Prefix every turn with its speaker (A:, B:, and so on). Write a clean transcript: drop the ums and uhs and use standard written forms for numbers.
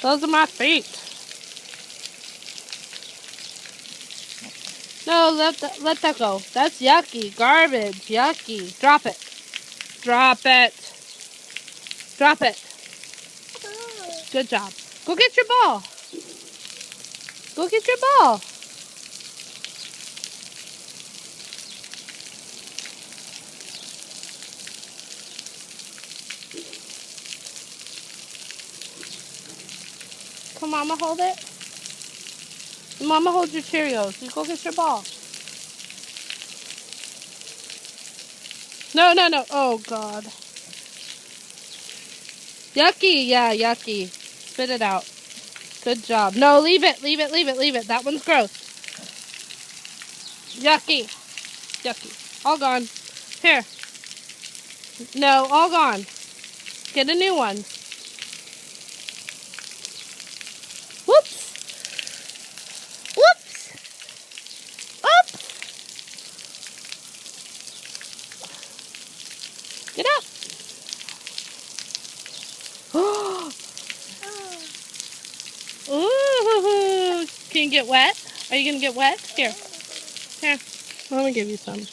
A: Those are my feet. No, let that go. That's yucky. Garbage. Yucky. Drop it. Drop it. Drop it. Good job. Go get your ball. Go get your ball. Can Mama hold it? Mama hold your Cheerios. You go get your ball. No, no, no. Oh, God. Yucky. Yeah, yucky. Spit it out. Good job. No, leave it. Leave it, leave it, leave it. That one's gross. Yucky. Yucky. All gone. Here. No, all gone. Get a new one. Whoops. Whoops. Oops. Get up. Ooh. Can you get wet? Are you going to get wet? Here. Here. Let me give you some.